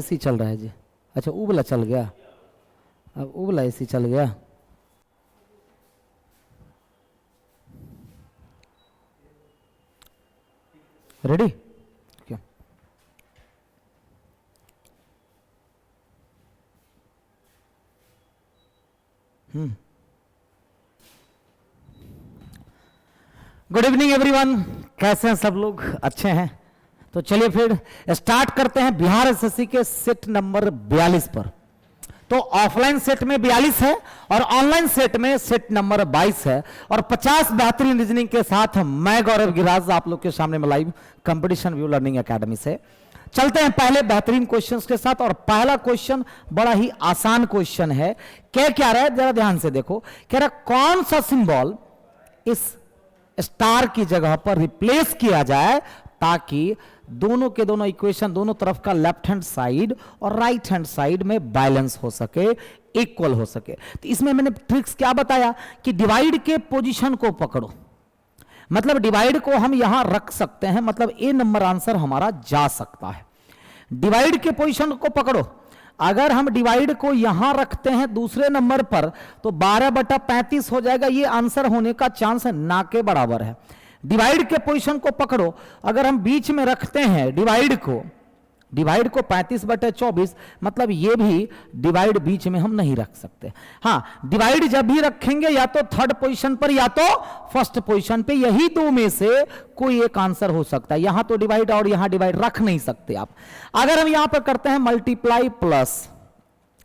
AC चल रहा है जी। अच्छा वो वाला चल गया, अब वो वाला एसी चल गया। रेडी? क्या गुड इवनिंग एवरीवन, कैसे हैं सब लोग? अच्छे हैं? तो चलिए फिर स्टार्ट करते हैं बिहार एसएससी के सेट नंबर 42 पर। तो ऑफलाइन सेट में 42 है और ऑनलाइन सेट में सेट नंबर 22 है और 50 बेहतरीन रीजनिंग के साथ मैं गौरव गिराज आप लोग के सामने में live competition view learning academy से। चलते हैं पहले बेहतरीन क्वेश्चंस के साथ और पहला क्वेश्चन बड़ा ही आसान क्वेश्चन है। क्या रहा है जरा ध्यान से देखो। कह रहा कौन सा सिंबल इस स्टार की जगह पर रिप्लेस किया जाए ताकि दोनों के दोनों इक्वेशन, दोनों तरफ का लेफ्ट हैंड साइड और राइट हैंड साइड में बैलेंस हो सके, इक्वल हो सके। तो इसमें मैंने ट्रिक्स क्या बताया कि डिवाइड के पोजीशन को पकड़ो, मतलब डिवाइड को हम यहां रख सकते हैं, मतलब ए नंबर आंसर हमारा जा सकता है। डिवाइड के पोजीशन को पकड़ो, अगर हम डिवाइड को यहां रखते हैं दूसरे नंबर पर तो 12/35 हो जाएगा, ये आंसर होने का चांस ना के बराबर है। डिवाइड के पोजीशन को पकड़ो, अगर हम बीच में रखते हैं डिवाइड को 35/24, मतलब ये भी डिवाइड बीच में हम नहीं रख सकते। हाँ, डिवाइड जब भी रखेंगे या तो थर्ड पोजीशन पर या तो फर्स्ट पोजीशन पे, यही दो में से कोई एक आंसर हो सकता है। यहां तो डिवाइड और यहां डिवाइड रख नहीं सकते आप। अगर हम यहां पर करते हैं multiply plus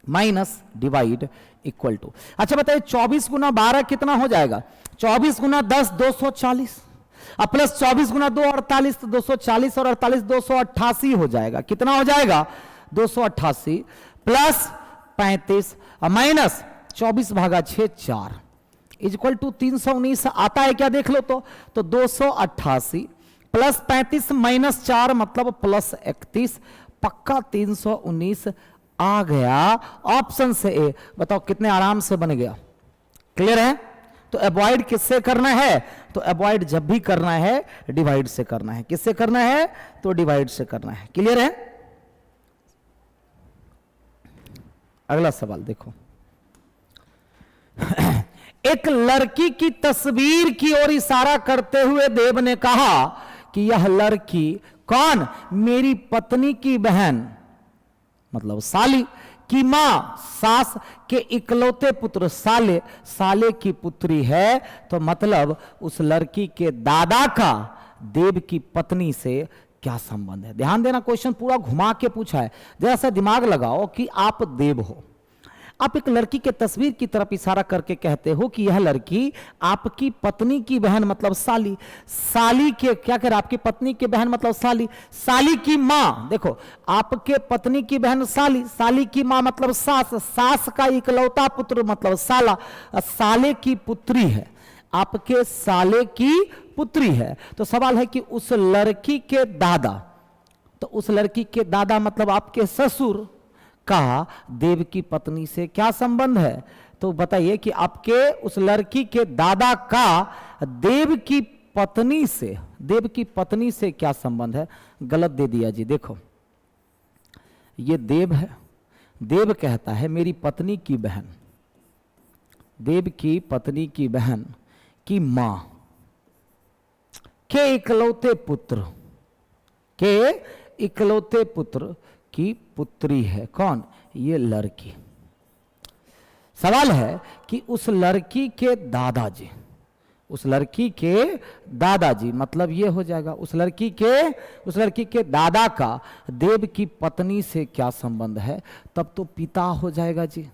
minus divide equal to, अच्छा बताइए 24 गुना 12 कितना हो जाएगा? 24 गुना 10 240 अब प्लस 24 गुना 2 48, तो 240 और 48 288 हो जाएगा। कितना हो जाएगा? 288 प्लस 35 माइनस 24 भागा 6 4 इक्वल टू 319 आता है क्या? देख लो तो 288 प्लस 35 माइनस 4 मतलब प्लस 31, पक्का 319 आ गया ऑप्शन से ए। बताओ कितने आराम से बन गया। क्लियर है? तो अवॉइड किससे करना है? तो अवॉइड जब भी करना है डिवाइड से करना है। किससे करना है? तो डिवाइड से करना है। क्लियर है? अगला सवाल देखो। एक लड़की की तस्वीर की ओर इशारा करते हुए देव ने कहा कि यह लड़की कौन? मेरी पत्नी की बहन मतलब साली की मां, सास के इकलौते पुत्र साले की पुत्री है। तो मतलब उस लड़की के दादा का देव की पत्नी से क्या संबंध है? ध्यान देना, क्वेश्चन पूरा घुमा के पूछा है। जरा सा दिमाग लगाओ कि आप देव हो, आप एक लड़की के तस्वीर की तरफ इशारा करके कहते हो कि यह लड़की आपकी पत्नी की बहन मतलब साली के क्या कह रहा? आपकी पत्नी की बहन मतलब साली की मां। देखो, आपके पत्नी की बहन साली की मां मतलब सास का इकलौता पुत्र मतलब साले की पुत्री है, आपके साले की पुत्री है। तो सवाल है कि उस लड़की के दादा, तो उस लड़की के दादा मतलब आपके ससुर का देव की पत्नी से क्या संबंध है? तो बताइए कि आपके उस लड़की के दादा का देव की पत्नी से क्या संबंध है? गलत दे दिया जी। देखो ये देव है, देव कहता है मेरी पत्नी की बहन, देव की पत्नी की बहन की मां के इकलौते पुत्र की पुत्री है। कौन? ये लड़की। सवाल है कि उस लड़की के दादाजी मतलब ये हो जाएगा उस लड़की के दादा का देव की पत्नी से क्या संबंध है? तब तो पिता हो जाएगा जी।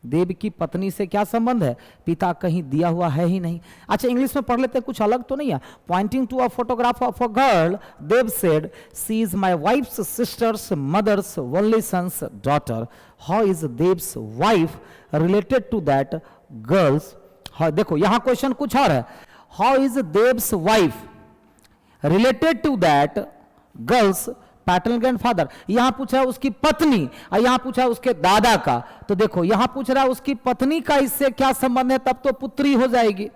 देव की पत्नी से क्या संबंध है? पिता कहीं दिया हुआ है ही नहीं। अच्छा इंग्लिश में पढ़ लेते हैं, कुछ अलग तो नहीं है। Pointing to a photograph of a girl Dev said she is my wife's sister's mother's only son's daughter. How is Dev's wife related to that girl's? देखो यहां क्वेश्चन कुछ और है। How is Dev's wife related to that girl's paternal grandfather? यहां पूछा है उसकी पत्नी और यहां पूछा है उसके दादा का। तो देखो यहां पूछ रहा है उसकी पत्नी का इससे क्या संबंध है, तब तो पुत्री हो जाएगी।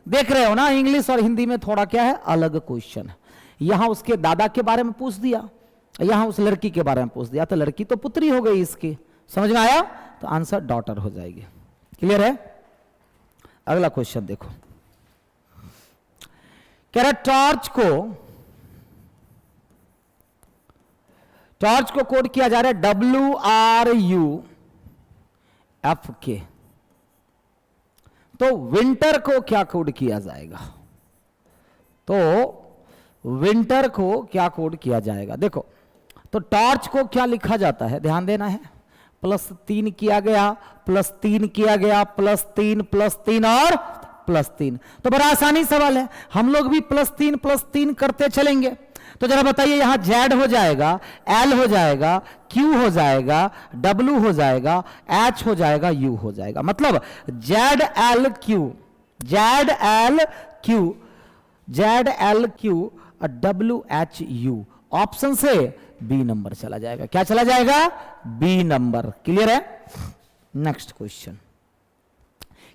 देख रहे हो ना, इंग्लिश और हिंदी में थोड़ा क्या है अलग क्वेश्चन है। यहां उसके दादा के बारे में पूछ दिया यहां उस लड़की के बारे में पूछ दिया तो लड़की तो पुत्री हो गई इसकी, समझ में आया? तो आंसर डॉटर हो जाएगी। क्लियर है? अगला क्वेश्चन देखो, कह रहा टॉर्च को कोड किया जा रहा है WRUFK, तो विंटर को क्या कोड किया जाएगा? तो विंटर को क्या कोड किया जाएगा? देखो, तो टॉर्च को क्या लिखा जाता है, ध्यान देना है, +3 किया गया, +3 किया गया, +3 और +3। तो बड़ा आसानी सवाल है, हम लोग भी +3 करते चलेंगे। तो जरा बताइए, यहां Z हो जाएगा, L हो जाएगा, Q हो जाएगा, W हो जाएगा, H हो जाएगा, U हो जाएगा। मतलब ZLQ WHU, ऑप्शन से बी नंबर चला जाएगा। क्या चला जाएगा? B number. क्लियर है? नेक्स्ट क्वेश्चन,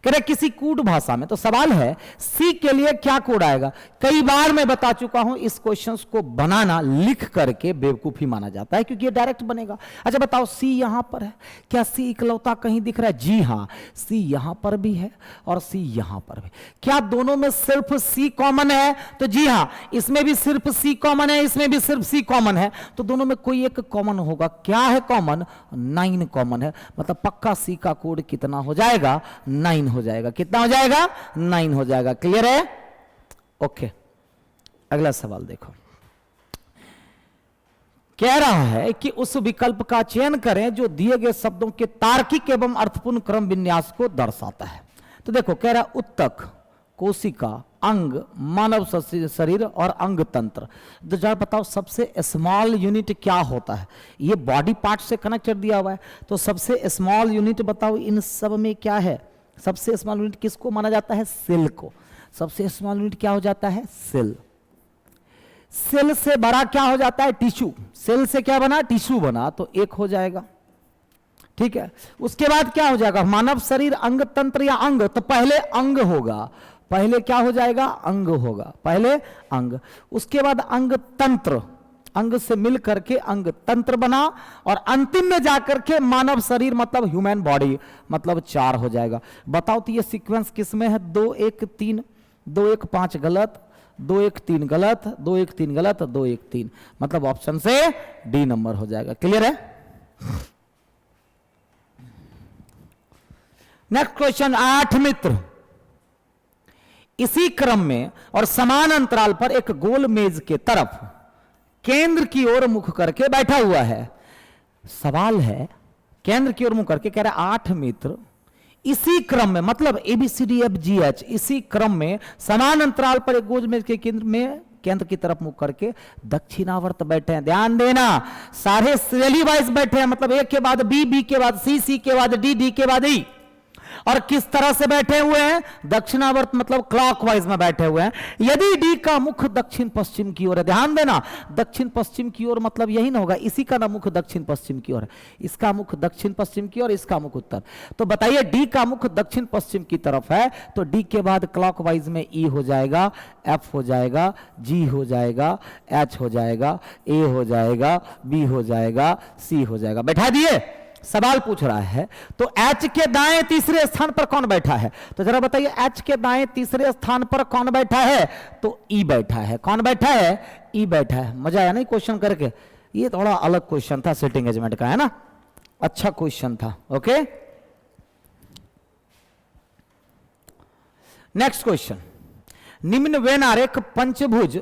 कह रहे किसी कूट भाषा में, तो सवाल है सी के लिए क्या कोड आएगा? कई बार मैं बता चुका हूं, इस क्वेश्चंस को बनाना लिख करके बेवकूफी माना जाता है, क्योंकि ये डायरेक्ट बनेगा। अच्छा बताओ, सी यहां पर है, क्या सी इकलौता कहीं दिख रहा है? जी हां, सी यहां पर भी है और सी यहां पर भी। क्या दोनों में सिर्फ सी कॉमन है? तो जी हां, इसमें भी सिर्फ सी कॉमन है, इसमें भी सिर्फ सी कॉमन है। तो दोनों में कोई एक कॉमन होगा। क्या है कॉमन? 9 कॉमन है। मतलब पक्का सी का कोड कितना हो जाएगा? 9 हो जाएगा। कितना हो जाएगा? 9 हो जाएगा। क्लियर है? ओके, अगला सवाल देखो, कह रहा है कि उस विकल्प का चयन करें जो दिए गए शब्दों के तार्किक एवं अर्थपूर्ण क्रम विन्यास को दर्शाता है। तो देखो, कह रहा है उत्तक, कोशिका, अंग, मानव शरीर और अंग तंत्र। तो जरा बताओ, सबसे स्मॉल यूनिट क्या होता है? ये बॉडी पार्ट से कनेक्टेड दिया हुआ है, तो सबसे स्मॉल यूनिट बताओ इन सब में क्या है? सबसे स्मॉल यूनिट किसको माना जाता है? सेल को। सबसे स्मॉल यूनिट क्या हो जाता है? सेल। सेल से बड़ा क्या हो जाता है? टिश्यू। सेल से क्या बना? टिश्यू बना, तो 1 हो जाएगा। ठीक है, उसके बाद क्या हो जाएगा? मानव शरीर, अंग तंत्र या अंग, तो पहले अंग होगा। पहले क्या हो जाएगा? अंग होगा, पहले अंग। उसके बाद अंग तंत्र, अंग से मिल करके अंग तंत्र बना, और अंतिम में जाकर के मानव शरीर मतलब ह्यूमन बॉडी, मतलब 4 हो जाएगा। बताओ तो ये सीक्वेंस किस में है? 2 1 3, 2 1 5 गलत, 2 1 3 गलत, 2 1 3 गलत, 2 1 3, मतलब ऑप्शन से डी नंबर हो जाएगा। क्लियर है? नेक्स्ट क्वेश्चन, 8 मित्र इसी क्रम में और समान अंतराल पर एक गोल मेज के तरफ केंद्र की ओर मुख करके बैठा हुआ है। सवाल है, केंद्र की ओर मुख करके, कह रहा है 8 मित्र इसी क्रम में, मतलब ABCDFGH, इसी क्रम में समान अंतराल पर एक गोल मेज के केंद्र में केंद्र की तरफ मुख करके दक्षिणावर्त बैठे हैं। ध्यान देना, सारे सीरियली वाइज बैठे हैं, मतलब A के बाद B, B के बाद C, C के बाद D, D के बाद E। और किस तरह से बैठे हुए हैं? दक्षिणावर्त, मतलब क्लॉकवाइज में बैठे हुए हैं। यदि डी का मुख दक्षिण पश्चिम की ओर है, ध्यान देना, दक्षिण पश्चिम की ओर मतलब यही ना होगा, इसी का ना मुख दक्षिण पश्चिम की ओर है, इसका मुख दक्षिण पश्चिम की ओर, इसका मुख उत्तर। तो बताइए, डी का मुख दक्षिण पश्चिम की तरफ है, तो डी के बाद क्लॉकवाइज में ई हो जाएगा, एफ हो जाएगा, जी हो जाएगा, एच हो जाएगा, ए हो जाएगा, बी हो जाएगा, सी हो जाएगा। बैठा दिए? सवाल पूछ रहा है, तो H के दाएं तीसरे स्थान पर कौन बैठा है? तो जरा बताइए, H के दाएं तीसरे स्थान पर कौन बैठा है? तो E बैठा है। कौन बैठा है? E बैठा है। मजा आया नहीं क्वेश्चन करके? ये थोड़ा अलग क्वेश्चन था, सिटिंग एजमेंट का, है ना? अच्छा क्वेश्चन था। ओके, नेक्स्ट क्वेश्चन, निम्न वेन आरेख पंचभुज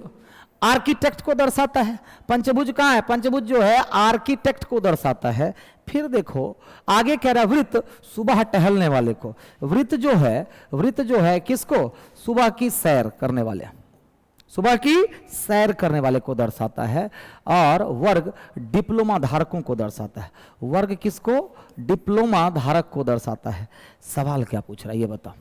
आर्किटेक्ट को दर्शाता है। पंचभुज कहां है? पंचभुज जो है आर्किटेक्ट को दर्शाता है। फिर देखो आगे कह रहा है वृत्त सुबह टहलने वाले को। वृत्त जो है किसको? सुबह की सैर करने वाले, सुबह की सैर करने वाले को दर्शाता है। और वर्ग डिप्लोमा धारकों को दर्शाता है। वर्ग किसको? डिप्लोमा धारक को दर्शाता है। सवाल क्या पूछ रहा है ये बताओ।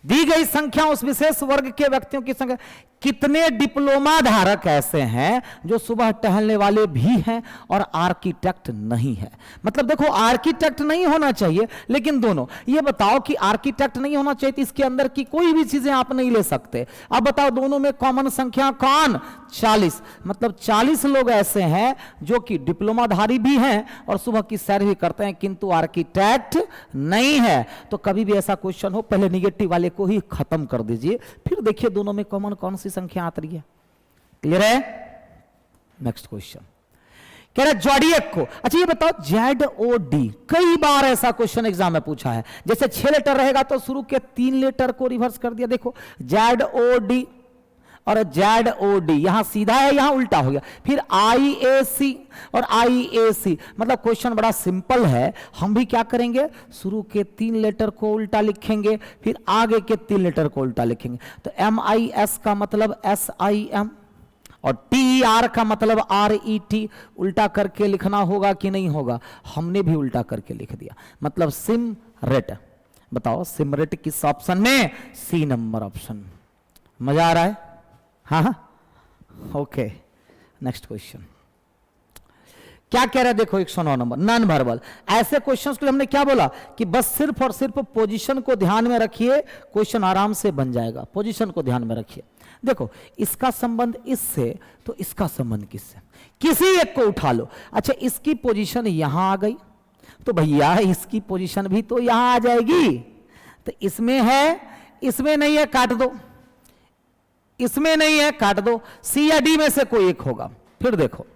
दी गई संख्या उस विशेष वर्ग के व्यक्तियों की संख्या, कितने डिप्लोमा धारक ऐसे हैं जो सुबह टहलने वाले भी हैं और आर्किटेक्ट नहीं है? मतलब देखो, आर्किटेक्ट नहीं होना चाहिए, लेकिन दोनों। ये बताओ कि आर्किटेक्ट नहीं होना चाहिए तो इसके अंदर की कोई भी चीजें आप नहीं ले सकते। अब बताओ, दोनों में कॉमन संख्या क्या कौन? 40। मतलब 40 लोग ऐसे हैं जो कि डिप्लोमाधारी भी हैं और सुबह की सैर भी करते हैं किंतु आर्किटेक्ट नहीं है। तो कभी भी ऐसा क्वेश्चन हो पहले निगेटिव वाले को ही खत्म कर दीजिए, फिर देखिए दोनों में कॉमन कौन सी संख्या आती है। क्लियर है? नेक्स्ट क्वेश्चन कह रहा है जोडिएक को, अच्छा ये बताओ ZOD, कई बार ऐसा क्वेश्चन एग्जाम में पूछा है। जैसे 6 लेटर रहेगा तो शुरू के 3 लेटर को रिवर्स कर दिया, देखो ZOD और ZOD, यहां सीधा है यहां उल्टा हो गया, फिर IAC और IAC। मतलब क्वेश्चन बड़ा सिंपल है, हम भी क्या करेंगे, शुरू के 3 लेटर को उल्टा लिखेंगे, फिर आगे के 3 लेटर को उल्टा लिखेंगे। तो MIS का मतलब SIM और TER का मतलब RET, उल्टा करके लिखना होगा कि नहीं होगा? हमने भी उल्टा करके लिख दिया, मतलब सिमरेट। बताओ सिमरेट किस ऑप्शन में? C number option. मजा आ रहा है? हाँ, ओके। नेक्स्ट क्वेश्चन क्या कह रहा है, देखो 109 नंबर, नॉन वर्बल। ऐसे क्वेश्चंस को हमने क्या बोला कि बस सिर्फ और सिर्फ पोजीशन को ध्यान में रखिए, क्वेश्चन आराम से बन जाएगा। पोजीशन को ध्यान में रखिए। देखो इसका संबंध इससे तो इसका संबंध किससे? किसी एक को उठा लो। अच्छा इसकी पोजीशन यहां आ गई तो भैया इसकी पोजीशन भी तो यहां आ जाएगी। तो इसमें है, इसमें नहीं है, काट दो। इसमें नहीं है, काट दो। C या D में से कोई एक होगा। फिर देखो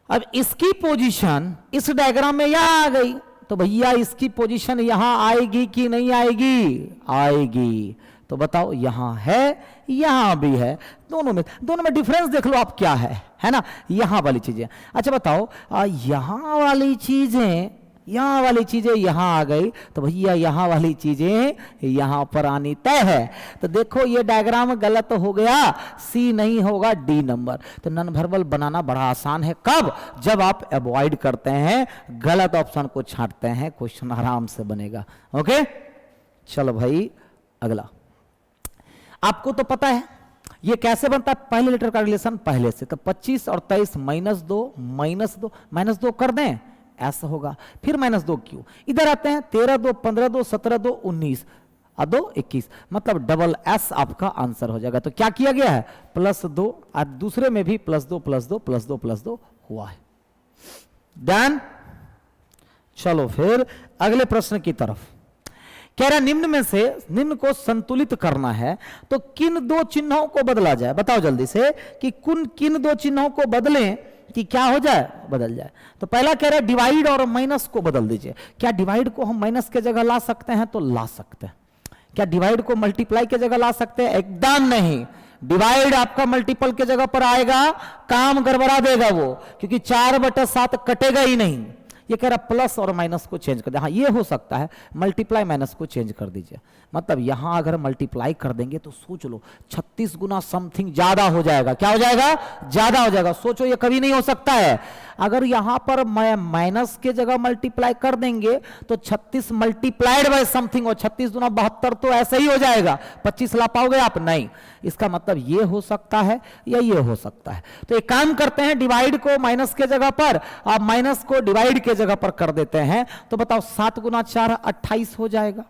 अब इसकी पोजीशन इस डायग्राम में यहां आ गई तो भैया इसकी पोजीशन यहां आएगी कि नहीं आएगी? आएगी। तो बताओ यहां है, यहां भी है, दोनों में डिफरेंस देख लो आप क्या है ना? यहां वाली चीजें। अच्छा बताओ यहां वाली चीजें यहां आ गई तो भैया यहां वाली चीजें यहां पर आनी तय है। तो देखो ये डायग्राम गलत हो गया, C नहीं होगा, D नंबर। तो नॉन वर्बल बनाना बड़ा आसान है। कब? जब आप अवॉइड करते हैं, गलत ऑप्शन को छांटते हैं, क्वेश्चन आराम से बनेगा। ओके चलो भाई अगला। आपको तो पता है ये कैसे बनता है, पहले लेटर का रिलेशन पहले से। तो 25 और 23 -2 कर दें, ऐसा होगा। फिर -2 क्यों? इधर आते हैं 13 2 15 2 17 2 19 और 2 21, मतलब डबल S आपका आंसर हो जाएगा। तो क्या किया गया है? +2 और दूसरे में भी +2 +2 +2 +2 हुआ है। डन। चलो फिर अगले प्रश्न की तरफ। कह रहा निम्न में से निम्न को संतुलित करना है तो किन 2 चिन्हों को बदला जाए? बताओ जल्दी से कि किन 2 चिन्हों को बदलें कि क्या हो जाए, बदल जाए। तो पहला कह रहा है डिवाइड और माइनस को बदल दीजिए। क्या डिवाइड को हम माइनस के जगह ला सकते हैं? तो ला सकते हैं। क्या डिवाइड को मल्टीप्लाई के जगह ला सकते हैं? एकदम नहीं। डिवाइड आपका मल्टीपल के जगह पर आएगा, काम गड़बड़ा देगा वो, क्योंकि 4/7 कटेगा ही नहीं। ये कह रहा प्लस और माइनस को चेंज कर दे। हाँ ये हो सकता है, मल्टीप्लाई माइनस को चेंज कर दीजिए। मतलब यहां अगर मल्टीप्लाई कर देंगे तो सोच लो 36 गुना समथिंग ज्यादा हो जाएगा। क्या हो जाएगा? ज्यादा हो जाएगा। सोचो ये कभी नहीं हो सकता है। अगर यहां पर माइनस के जगह मल्टीप्लाई कर देंगे तो 36 मल्टीप्लाइड बाय समथिंग और 36 गुना 72 तो ऐसे ही हो जाएगा। 25 ला पाओगे आप? नहीं। इसका मतलब ये हो सकता है या ये हो सकता है। तो एक काम करते हैं, डिवाइड को माइनस के जगह पर और माइनस को डिवाइड के जगह पर कर देते हैं। तो बताओ 7 गुना 4 28 हो जाएगा,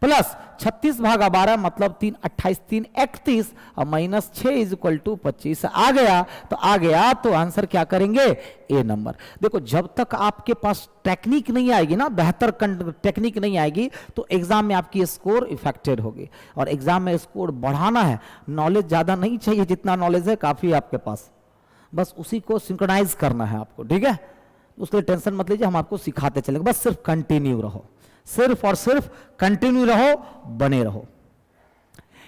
प्लस 36/12 मतलब 3 28 3 31 और -6 = 25 आ गया। तो आ गया तो आंसर क्या करेंगे? ए नंबर। देखो जब तक आपके पास टेक्निक नहीं आएगी ना, बेहतर टेक्निक नहीं आएगी तो एग्जाम में आपकी स्कोर इफेक्टेड होगी। और एग्जाम में स्कोर बढ़ाना है, नॉलेज ज्यादा नहीं चाहिए, जितना नॉलेज है काफी आपके पास, बस उसी को सिंक्रोनाइज करना है आपको। ठीक है, उसके लिए टेंशन मत लीजिए, हम आपको सिखाते चलेंगे। बस सिर्फ कंटिन्यू रहो, सिर्फ और सिर्फ कंटिन्यू रहो, बने रहो।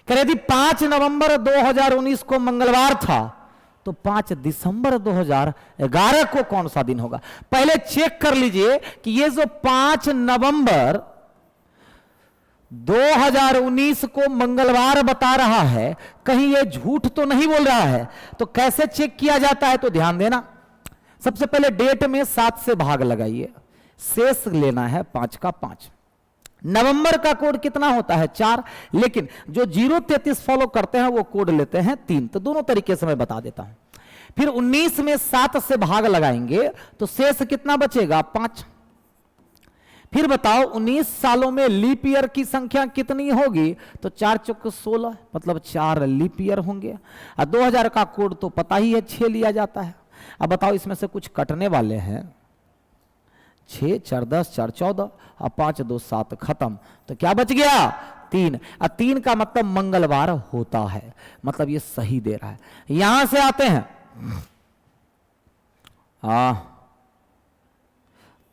कह रहे थी 5 नवंबर 2019 को मंगलवार था तो 5 दिसंबर 2011 को कौन सा दिन होगा? पहले चेक कर लीजिए कि ये जो 5 नवंबर 2019 को मंगलवार बता रहा है, कहीं ये झूठ तो नहीं बोल रहा है। तो कैसे चेक किया जाता है? तो ध्यान देना, सबसे पहले डेट में 7 से भाग लगाइए, शेष लेना है 5 का 5। नवंबर का कोड कितना होता है? 4। लेकिन जो 033 फॉलो करते हैं वो कोड लेते हैं 3। तो दोनों तरीके से मैं बता देता हूं। फिर 19 में 7 से भाग लगाएंगे तो शेष कितना बचेगा? 5। फिर बताओ 19 सालों में लीप ईयर की संख्या कितनी होगी? तो 4 चौक 16 मतलब 4 लीप ईयर होंगे। और 2000 का कोड तो पता ही है 6 लिया जाता है। अब बताओ इसमें से कुछ कटने वाले हैं। 6 4 10 4 14 और 5 2 7 खत्म, तो क्या बच गया? 3। और 3 का मतलब मंगलवार होता है, मतलब ये सही दे रहा है। यहां से आते हैं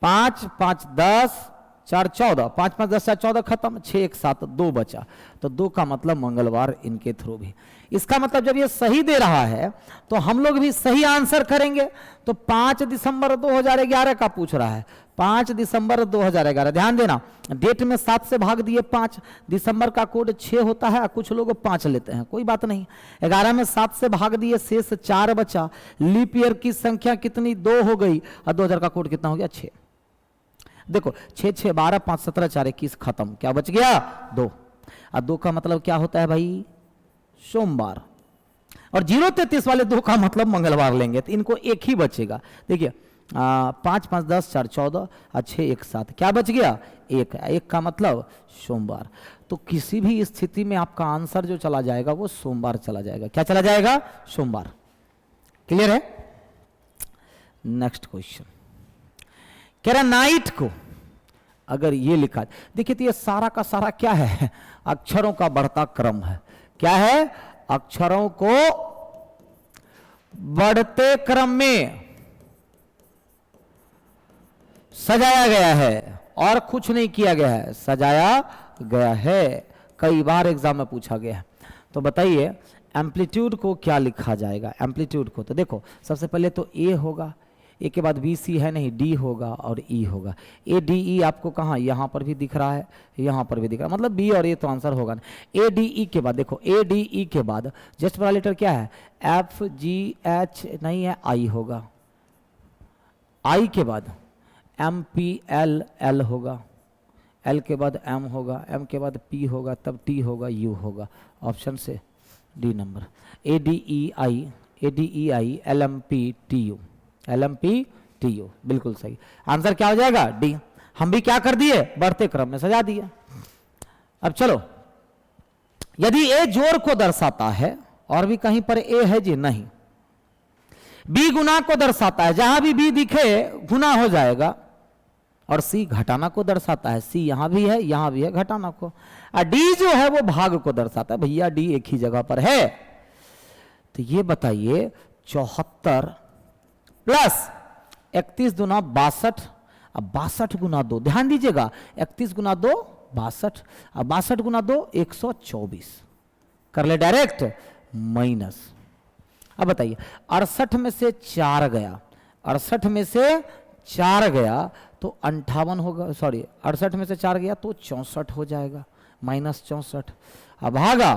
5 5 10 4 14 5 5 10 4 14 खत्म, 6 1 7 2 बचा, तो 2 का मतलब मंगलवार इनके थ्रू भी। इसका मतलब जब ये सही दे रहा है तो हम लोग भी सही आंसर करेंगे। तो 5 दिसंबर 2011 का पूछ रहा है, 5 दिसंबर 2011। ध्यान देना, डेट में 7 से भाग दिए 5, दिसंबर का कोड 6 होता है, कुछ लोग 5 लेते हैं, कोई बात नहीं। 11 में 7 से भाग दिए, शेष 4 बचा। लीप ईयर की संख्या कितनी? 2 हो गई, और 2000 का कोड कितना हो गया? 6। देखो 6 6 12 5 17 4 21 खत्म, क्या बच गया? 2। और 2 का मतलब क्या होता है भाई? सोमवार। और 033 वाले 2 का मतलब मंगलवार लेंगे, तो इनको एक ही बचेगा। देखिए 5 5 10 4 14 और 6 1 7, क्या बच गया? 1। 1 का मतलब सोमवार। तो किसी भी स्थिति में आपका आंसर जो चला जाएगा वो सोमवार चला जाएगा। क्या चला जाएगा? सोमवार। क्लियर है? नेक्स्ट क्वेश्चन कह रहा नाइट को अगर ये लिखा, देखिए तो ये सारा का सारा क्या है? अक्षरों का बढ़ता क्रम है। क्या है? अक्षरों को बढ़ते क्रम में सजाया गया है और कुछ नहीं किया गया है, सजाया गया है। कई बार एग्जाम में पूछा गया है। तो बताइए एम्पलीट्यूड को क्या लिखा जाएगा? एम्पलीट्यूड को तो देखो सबसे पहले तो ए होगा, ए के बाद बी सी है नहीं, डी होगा और ई होगा। ए डी ई आपको कहाँ? यहाँ पर भी दिख रहा है, यहाँ पर भी दिख रहा है, मतलब बी और ए तो आंसर होगा ना। ए डी ई के बाद देखो, ए डी ई के बाद जस्ट वाला लेटर क्या है? एफ जी एच नहीं है, आई होगा। आई के बाद एम पी एल एल होगा, एल के बाद एम होगा, एम के बाद पी होगा, तब टी होगा, यू होगा। ऑप्शन से D number. A D E I L M P T U, L M P T U, बिल्कुल सही आंसर। क्या हो जाएगा? डी। हम भी क्या कर दिए? बढ़ते क्रम में सजा दिए। अब चलो, यदि ए जोड़ को दर्शाता है और भी कहीं पर ए है जी? नहीं। बी गुना को दर्शाता है, जहां भी बी दिखे गुना हो जाएगा। और सी घटाना को दर्शाता है, सी यहां भी है, यहां भी है, घटाना को। और डी जो है वो भाग को दर्शाता है। भैया डी एक ही जगह पर है। तो ये बताइए 74 प्लस 31 दूना 62, अब 62 गुना 2, ध्यान दीजिएगा 31 गुना 2 62, अब 62 गुना 2 124, कर ले डायरेक्ट माइनस। अब बताइए 68 में से 4 गया, 68 में से 4 गया तो 58 होगा, सॉरी 68 में से 4 गया तो 64 हो जाएगा, माइनस 64। अब भागा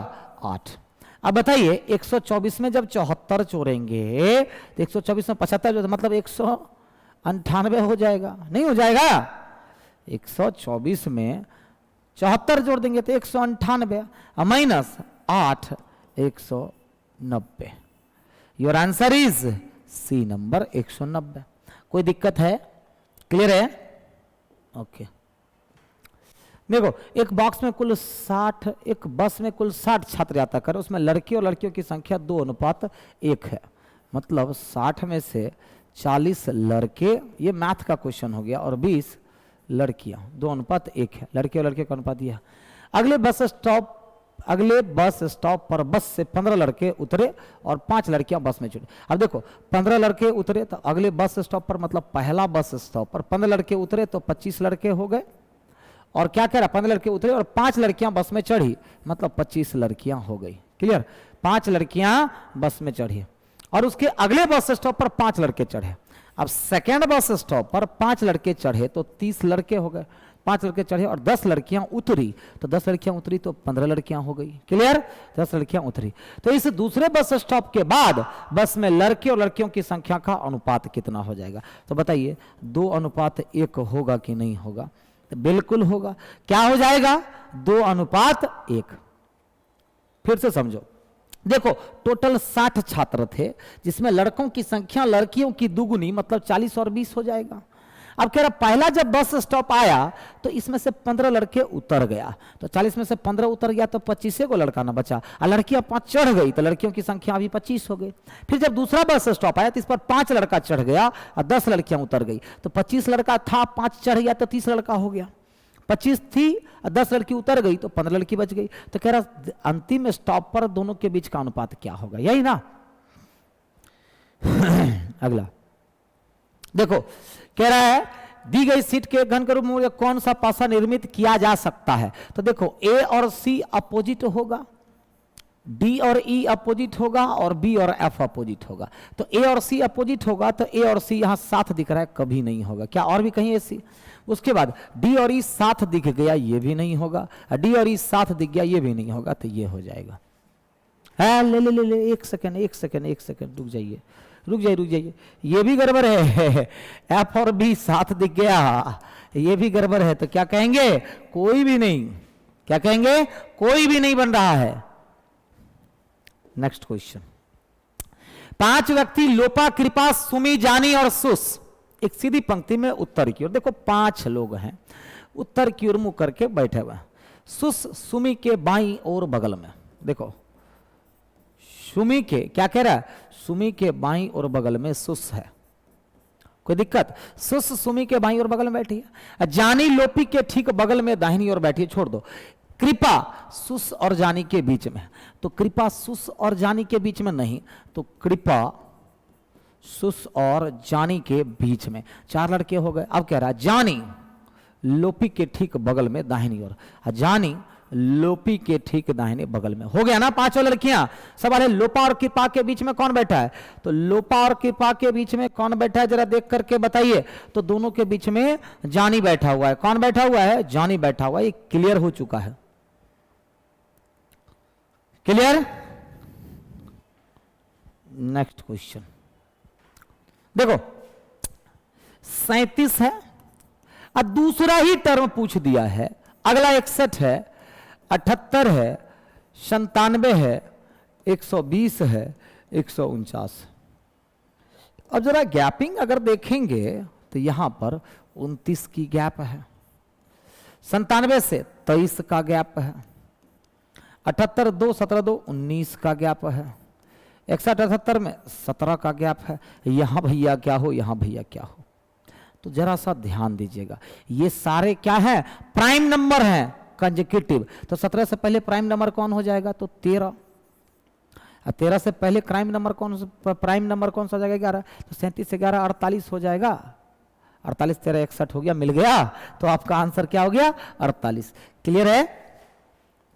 8। अब बताइए 124 में जब 74 जोड़ेंगे तो 124 में 75 मतलब 198 हो जाएगा, नहीं हो जाएगा? 124 में 74 जोड़ देंगे तो 198 minus 8 190। Your answer is C number 190। कोई दिक्कत है? क्लियर है? ओके। देखो एक बॉक्स में कुल 60, एक बस में कुल 60 छात्र यात्रा कर, उसमें लड़के और लड़कियों की संख्या 2:1 है, मतलब 60 में से 40 लड़के, ये मैथ का क्वेश्चन हो गया, और 20 लड़कियां, 2:1 है, लड़के और लड़के का अनुपात यह। अगले बस स्टॉप पर बस से 15 लड़के उतरे और 5 लड़कियां बस में चढ़ी। अब देखो 15 लड़के उतरे तो अगले बस स्टॉप पर, मतलब पहला बस स्टॉप पर 15 लड़के उतरे तो 25 लड़के हो गए। और क्या कह रहा? 15 लड़के उतरे और 5 लड़कियां बस में चढ़ी, मतलब 25 लड़कियां हो गई। क्लियर? 5 लड़कियां बस में चढ़ी और उसके अगले बस स्टॉप पर 5 लड़के चढ़े। अब सेकेंड बस स्टॉप पर 5 लड़के चढ़े तो 30 लड़के हो गए। 5 लड़के चढ़े और 10 लड़कियां उतरी, तो 10 लड़कियां उतरी तो 15 लड़कियां हो गई। क्लियर? 10 लड़कियां उतरी। तो इस दूसरे बस स्टॉप के बाद बस में लड़के और लड़कियों की संख्या का अनुपात कितना हो जाएगा? तो बताइए 2:1 होगा कि नहीं होगा? तो बिल्कुल होगा। क्या हो जाएगा? 2:1। फिर से समझो, देखो टोटल 60 छात्र थे, जिसमें लड़कों की संख्या लड़कियों की दुगुनी, मतलब 40 और 20 हो जाएगा। अब कह रहा पहला जब बस स्टॉप आया तो इसमें से 15 लड़के उतर गया, तो 40 में से 15 उतर गया तो 25 को लड़का ना बचा, और लड़कियां 5 चढ़ गई तो लड़कियों की संख्या अभी 25 हो गई। फिर जब दूसरा बस स्टॉप आया तो इस पर 5 लड़का चढ़ गया और 10 लड़कियां उतर गई, तो 25 लड़का था, 5 चढ़ गया तो 30 लड़का हो गया। 25 थी और 10 लड़की उतर गई तो 15 लड़की बच गई। तो कह रहा अंतिम स्टॉप पर दोनों के बीच का अनुपात क्या होगा, यही ना। अगला देखो, कह रहा है दी गई सीट के घन के रूप में कौन सा पासा निर्मित किया जा सकता है। तो देखो ए और सी अपोजिट होगा, डी और ई अपोजिट होगा, और बी और एफ अपोजिट होगा। तो ए और सी अपोजिट होगा तो ए और सी यहां साथ दिख रहा है, कभी नहीं होगा। क्या और भी कहीं ए सी? उसके बाद डी और ई साथ दिख गया, ये भी नहीं होगा। डी और ई साथ दिख गया, ये भी नहीं होगा, तो ये हो जाएगा। है ले ले ले ले एक सेकंड रुक जाइए, ये भी गड़बड़ है। एफ और बी साथ दिख गया, ये भी गड़बड़ है। तो क्या कहेंगे? कोई भी नहीं। क्या कहेंगे? कोई भी नहीं बन रहा है। नेक्स्ट क्वेश्चन, 5 व्यक्ति लोपा, कृपा, सुमी, जानी और सुस एक सीधी पंक्ति में उत्तर की ओर, देखो 5 लोग हैं, उत्तर की ओर मुंह करके बैठे हुए हैं। सुस सुमी के बाईं और बगल में, देखो सुमी के, क्या कह रहा है? सुमी के बाईं और बगल में सुस है, कोई दिक्कत? सुस सुमी के बाईं और बगल में बैठी है। जानी लोपी के ठीक बगल में दाहिनी ओर बैठी है, छोड़ दो। कृपा सुस और जानी के बीच में, तो कृपा सुस और जानी के बीच में नहीं, तो कृपा सुस और जानी के बीच में। 4 लड़के हो गए। अब कह रहा है जानी लोपी के ठीक बगल में दाहिनी ओर, जानी लोपी के ठीक दाहिने बगल में। हो गया ना 5 लड़कियां। सवाल है लोपा और कृपा के बीच में कौन बैठा है? तो लोपा और कृपा के बीच में कौन बैठा है, जरा देख करके बताइए। तो दोनों के बीच में जानी बैठा हुआ है। कौन बैठा हुआ है? जानी बैठा हुआ है। ये क्लियर हो चुका है। क्लियर? नेक्स्ट क्वेश्चन देखो, 37 है और दूसरा ही टर्म पूछ दिया है। अगला 61 है, 78 है, 97 है, 120 है, 149। अब जरा गैपिंग अगर देखेंगे तो यहां पर 29 की गैप है, 97 से 23 का गैप है, 78 2 17 2 19 का गैप है, 61 78 में 17 का गैप है। यहां भैया क्या हो, यहां भैया क्या हो, तो जरा सा ध्यान दीजिएगा। ये सारे क्या है? प्राइम नंबर हैं, कंसेक्यूटिव। तो 17 से पहले प्राइम नंबर कौन हो जाएगा? तो 13। 13 से पहले प्राइम नंबर कौन सा हो जाएगा? 11। तो 37 से 11 48 हो जाएगा। 48 13 61 हो गया, मिल गया। तो आपका आंसर क्या हो गया? 48। क्लियर है?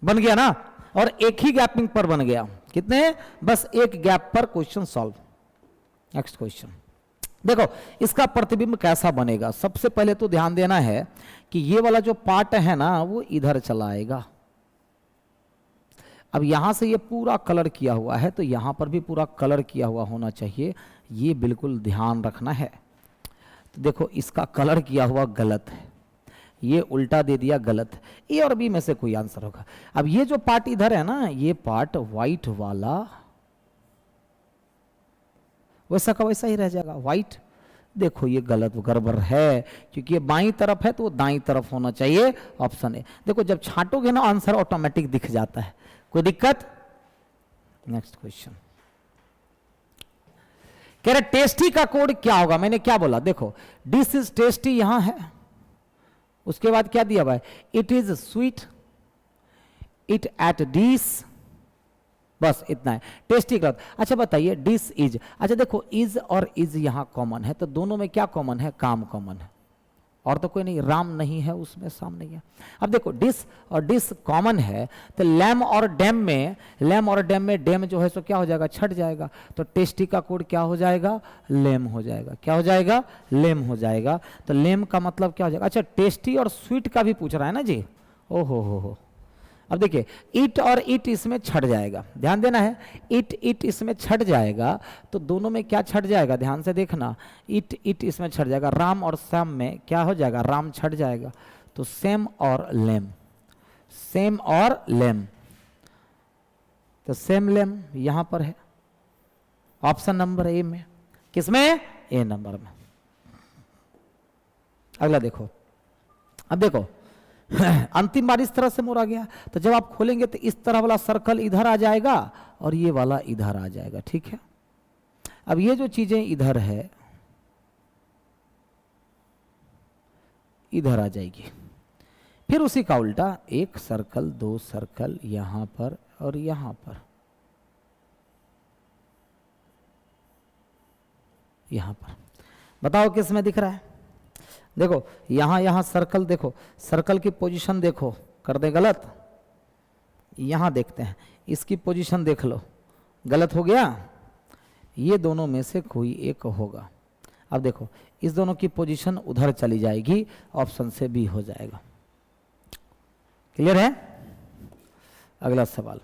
बन गया ना। और एक ही गैपिंग पर बन गया। कितने? बस एक गैप पर क्वेश्चन सॉल्व। नेक्स्ट क्वेश्चन देखो, इसका प्रतिबिंब कैसा बनेगा। सबसे पहले तो ध्यान देना है कि ये वाला जो पार्ट है ना वो इधर चला आएगा। अब यहां से ये पूरा कलर किया हुआ है, तो यहां पर भी पूरा कलर किया हुआ होना चाहिए। ये बिल्कुल ध्यान रखना है। तो देखो, इसका कलर किया हुआ गलत है, ये उल्टा दे दिया, गलत है। ए और बी में से कोई आंसर होगा। अब ये जो पार्ट इधर है ना, ये पार्ट व्हाइट वाला वैसा का वैसा ही रह जाएगा, व्हाइट। देखो ये गलत, गड़बड़ है, क्योंकि ये बाईं तरफ है तो वो दाईं तरफ होना चाहिए। Option A. देखो जब छांटोगे ना आंसर ऑटोमेटिक दिख जाता है, कोई दिक्कत? नेक्स्ट क्वेश्चन कह रहे टेस्टी का कोड क्या होगा। मैंने क्या बोला? देखो, डिस इज टेस्टी यहां है, उसके बाद क्या दिया हुआ है? It is sweet, it ate this, बस इतना है। टेस्टी का। अच्छा बताइए, डिस इज। अच्छा देखो, इज और इज यहां कॉमन है, तो दोनों में क्या कॉमन है? काम कॉमन है, और तो कोई नहीं। राम नहीं है उसमें, शाम नहीं है। अब देखो, डिस और डिस कॉमन है, तो लैम और डैम में डैम जो है सो क्या हो जाएगा? छट जाएगा। तो टेस्टी का कोड क्या हो जाएगा? लेम हो जाएगा। क्या हो जाएगा? लेम हो जाएगा। तो लेम का मतलब क्या हो जाएगा? अच्छा, टेस्टी और स्वीट का भी पूछ रहा है ना जी। ओ हो। अब देखिए, इट और इट इसमें छट जाएगा, ध्यान देना है। इट इसमें छट जाएगा, तो दोनों में क्या छट जाएगा? ध्यान से देखना, इट इसमें छट जाएगा। राम और श्याम में क्या हो जाएगा? राम छट जाएगा। तो सेम और लेम, सेम और लेम, तो सेम लेम यहां पर है ऑप्शन नंबर ए में। किसमें? ए नंबर में। अगला देखो, अब देखो अंतिम बार इस तरह से मोड़ आ गया, तो जब आप खोलेंगे तो इस तरह वाला सर्कल इधर आ जाएगा और ये वाला इधर आ जाएगा, ठीक है। अब ये जो चीजें इधर है इधर आ जाएगी, फिर उसी का उल्टा एक सर्कल, दो सर्कल यहां पर और यहां पर, यहां पर। बताओ किस में दिख रहा है? देखो यहां सर्कल, देखो सर्कल की पोजीशन देखो, कर दे गलत। यहां देखते हैं, इसकी पोजीशन देख लो, गलत हो गया। ये दोनों में से कोई एक होगा। अब देखो इस दोनों की पोजीशन उधर चली जाएगी, ऑप्शन से बी हो जाएगा। क्लियर है? अगला सवाल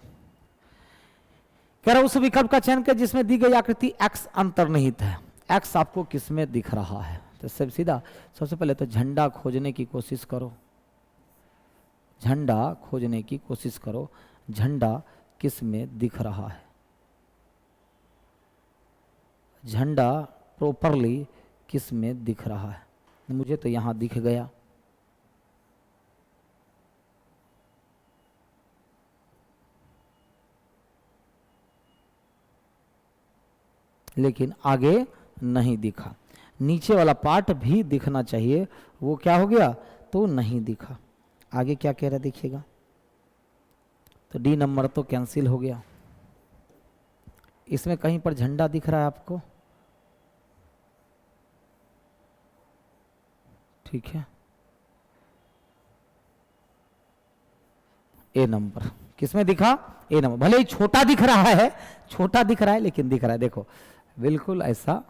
कह रहा उस विकल्प का चयन कर जिसमें दी गई आकृति एक्स अंतर्निहित है। एक्स आपको किसमें दिख रहा है? तो सब सीधा, सबसे पहले तो झंडा खोजने की कोशिश करो, झंडा खोजने की कोशिश करो, झंडा किस में दिख रहा है? झंडा प्रॉपरली किस में दिख रहा है? मुझे तो यहां दिख गया, लेकिन आगे नहीं दिखा। नीचे वाला पार्ट भी दिखना चाहिए, वो क्या हो गया? तो नहीं दिखा। आगे क्या कह रहा है देखिएगा, तो डी नंबर तो कैंसिल हो गया। इसमें कहीं पर झंडा दिख रहा है आपको? ठीक है, ए नंबर किसमें दिखा? ए नंबर। भले ही छोटा दिख रहा है, छोटा दिख रहा है, लेकिन दिख रहा है। देखो बिल्कुल ऐसा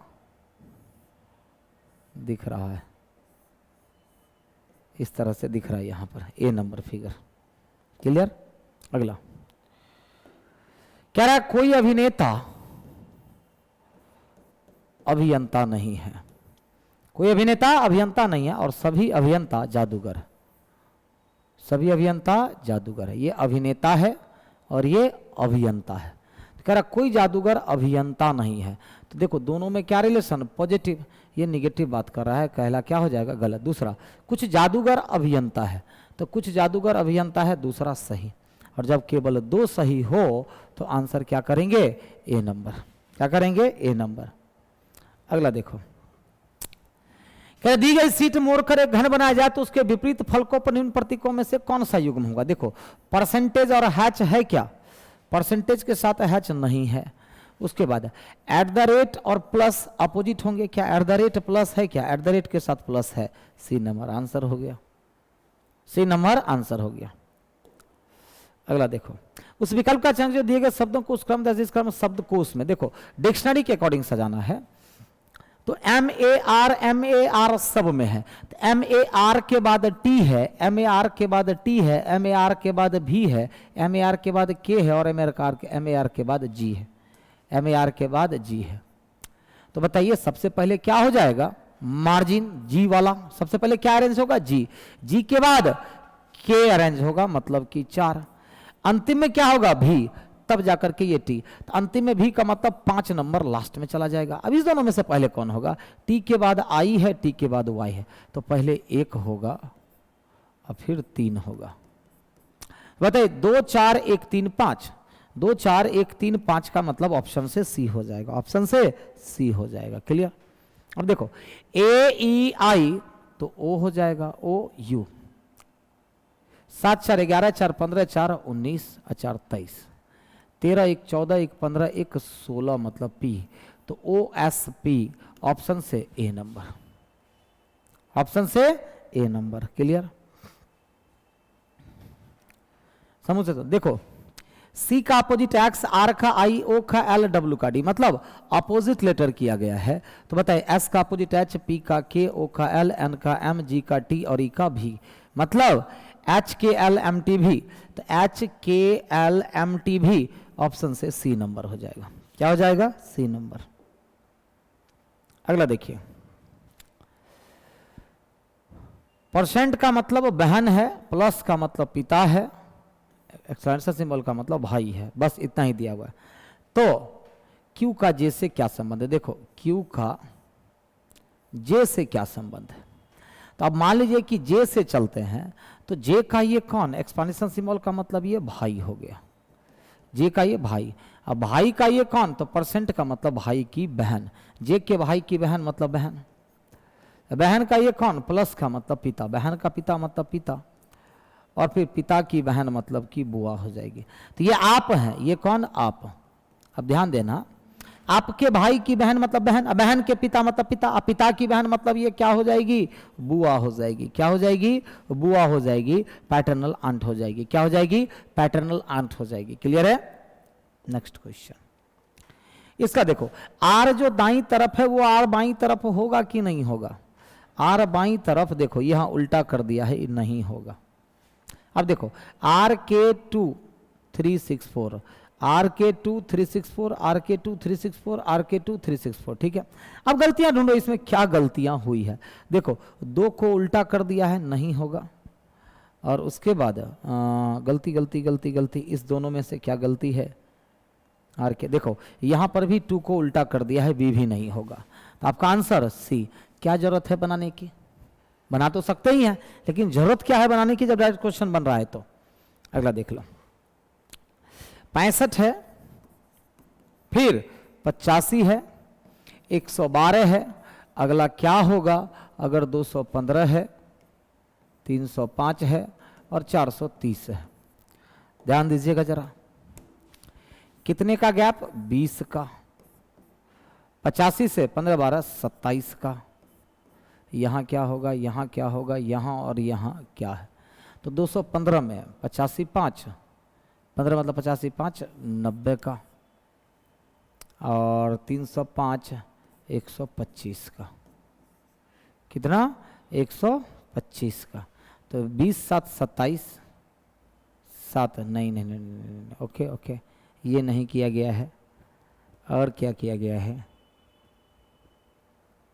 दिख रहा है, इस तरह से दिख रहा है यहां पर ए नंबर फिगर। क्लियर? अगला कह रहा है कोई अभिनेता अभियंता नहीं है, कोई अभिनेता अभियंता नहीं है और सभी अभियंता जादूगर, सभी अभियंता जादूगर है। ये अभिनेता है और ये अभियंता है। तो कह रहा कोई जादूगर अभियंता नहीं है। तो देखो दोनों में क्या रिलेशन? पॉजिटिव। ये निगेटिव बात कर रहा है, कहला क्या हो जाएगा? गलत। दूसरा, कुछ जादूगर अभियंता है, तो कुछ जादूगर अभियंता है, दूसरा सही। और जब केवल दो सही हो तो आंसर क्या करेंगे? ए नंबर। क्या करेंगे? ए नंबर। अगला देखो, क्या दी गई सीट मोड़कर एक घन बनाया जाए तो उसके विपरीत फलकों पर निम्न प्रतीकों में से कौन सा युग्म होगा? देखो परसेंटेज और हैच है क्या? परसेंटेज के साथ हैच नहीं है। उसके बाद एट द रेट और प्लस अपोजिट होंगे क्या? एट द रेट प्लस है क्या? एट द रेट के साथ प्लस है। सी नंबर आंसर हो गया, सी नंबर आंसर हो गया। अगला देखो, उस विकल्प का चयन जो दिए गए शब्दों को उस क्रम जिस क्रम शब्दकोश में, देखो डिक्शनरी के अकॉर्डिंग सजाना है। तो एम ए आर सब में है, तो एम ए आर के बाद टी है, एम ए आर के बाद टी है, एम ए आर के बाद भी है, एम ए आर के बाद के है और एम ए आर के बाद जी है, एम ए आर के बाद जी है। तो बताइए सबसे पहले क्या हो जाएगा? मार्जिन जी वाला सबसे पहले क्या अरेंज होगा? जी। जी के बाद के अरेंज होगा, मतलब कि 4। अंतिम में क्या होगा? भी, तब जाकर के ये टी। तो अंतिम में भी का मतलब 5 नंबर लास्ट में चला जाएगा। अब इस दोनों में से पहले कौन होगा? टी के बाद आई है, टी के बाद वाई है, तो पहले 1 होगा और फिर 3 होगा। बताइए 2 4 1 3 5, 2 4 1 3 5 का मतलब ऑप्शन से सी हो जाएगा, ऑप्शन से सी हो जाएगा। क्लियर? अब देखो ए ई आई तो ओ हो जाएगा, ओ यू। 7 4 11 4 15 4 19 4 23, 13 1 14 1 15 1 16 मतलब पी, तो ओ एस पी ऑप्शन से ए नंबर, ऑप्शन से ए नंबर। क्लियर? समझ सकते? देखो सी का अपोजिट एक्स, आर का आई, ओ का एल, डब्ल्यू का डी, मतलब अपोजिट लेटर किया गया है। तो बताइए एस का अपोजिट एच, पी का के, ओ का एल, एन का एम, जी का टी और ई का भी, मतलब H K L M T भी। तो H K L M T भी ऑप्शन से सी नंबर हो जाएगा। क्या हो जाएगा? C number. अगला देखिए, परसेंट का मतलब बहन है, प्लस का मतलब पिता है, एक्सलेंशन सिंबल का मतलब भाई है, बस इतना ही दिया हुआ है। तो क्यू का जे से क्या संबंध है? देखो क्यू का जे से क्या संबंध है? तो तो अब मान लीजिए कि जे से चलते हैं, तो जे का ये कौन, एक्सपांशन सिंबल का मतलब ये भाई हो गया, जे का ये भाई। अब भाई का ये कौन, तो परसेंट का मतलब भाई की बहन, जे के भाई की बहन मतलब बहन। बहन का ये कौन, प्लस का मतलब पिता, बहन का पिता मतलब पिता, और फिर पिता की बहन मतलब कि बुआ हो जाएगी। तो ये आप है, ये कौन, आप। अब ध्यान देना, आपके भाई की बहन मतलब बहन, बहन के पिता मतलब पिता, पिता की बहन मतलब ये क्या हो जाएगी, बुआ हो जाएगी। क्या हो जाएगी, बुआ हो जाएगी, पैटर्नल आंट हो जाएगी। क्या हो जाएगी, पैटर्नल आंट हो जाएगी। क्लियर है। नेक्स्ट क्वेश्चन, इसका देखो, आर जो दाईं तरफ है वो आर बाईं तरफ होगा कि नहीं होगा। आर बाईं तरफ देखो यहां उल्टा कर दिया है, नहीं होगा। अब देखो आर के 2 364, आर के 2 364, आर के 2 364, आर के 2 364, ठीक है। अब गलतियां ढूंढो, इसमें क्या गलतियां हुई है। देखो 2 को उल्टा कर दिया है, नहीं होगा। और उसके बाद गलती गलती गलती गलती, इस दोनों में से क्या गलती है, आर के। देखो यहां पर भी 2 को उल्टा कर दिया है, बी भी नहीं होगा। तो आपका आंसर सी। क्या जरूरत है बनाने की, बना तो सकते ही हैं, लेकिन जरूरत क्या है बनाने की जब डायरेक्ट क्वेश्चन बन रहा है। तो अगला देख लो, 65 है, फिर 85 है, 112 है। अगला क्या होगा, अगर 215 है, 305 है और 430 है। ध्यान दीजिएगा जरा, कितने का गैप, 20 का। 85 से 15 12 27 का। यहाँ क्या होगा, यहाँ क्या होगा, यहाँ और यहाँ क्या है। तो 215 में 85 5, 15 मतलब 85 5 90 का, और 305 125 का। कितना, 125 का। तो 20 7 27 7, नहीं नहीं नहीं, नहीं, नहीं, नहीं। ओके ओके, ये नहीं किया गया है। और क्या किया गया है,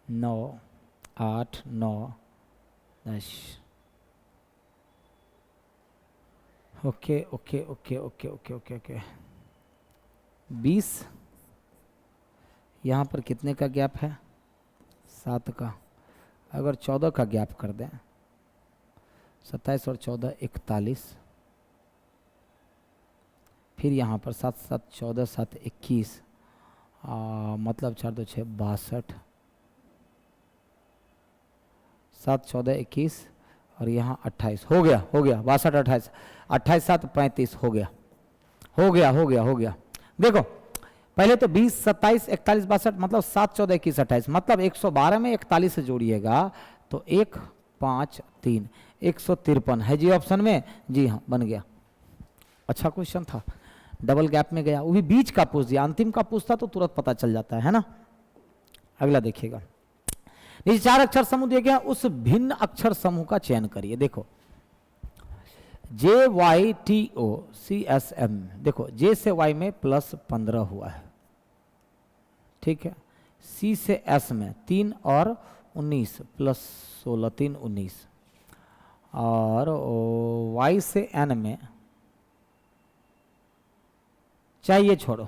9 8 9 10। Okay okay okay okay okay okay okay, 20, यहाँ पर कितने का गैप है, 7 का। अगर 14 का गैप कर दें, 27 और 14 41, फिर यहाँ पर 7 7 14 7 21, मतलब 4 2 6 62, 7 14 21 और यहाँ 28 हो गया, 62 28, 28 7 35 हो गया, हो गया हो गया हो गया। देखो पहले तो 20 27 41 62, मतलब 7 14 21 28, मतलब 112 में 41 से जोड़िएगा तो 1 5 3 153 है जी ऑप्शन में। जी हाँ, बन गया। अच्छा क्वेश्चन था, डबल गैप में गया, वो भी बीच का पूछ दिया, अंतिम का पूछता तो तुरंत पता चल जाता है ना। अगला देखिएगा, नीचे 4 अक्षर समूह दिए गया, उस भिन्न अक्षर समूह का चयन करिए। देखो JYTOCSM, देखो J से Y में +15 हुआ है, ठीक है। C से S में 3 और 19 +16 3 19, और Y से N में, चाहिए छोड़ो,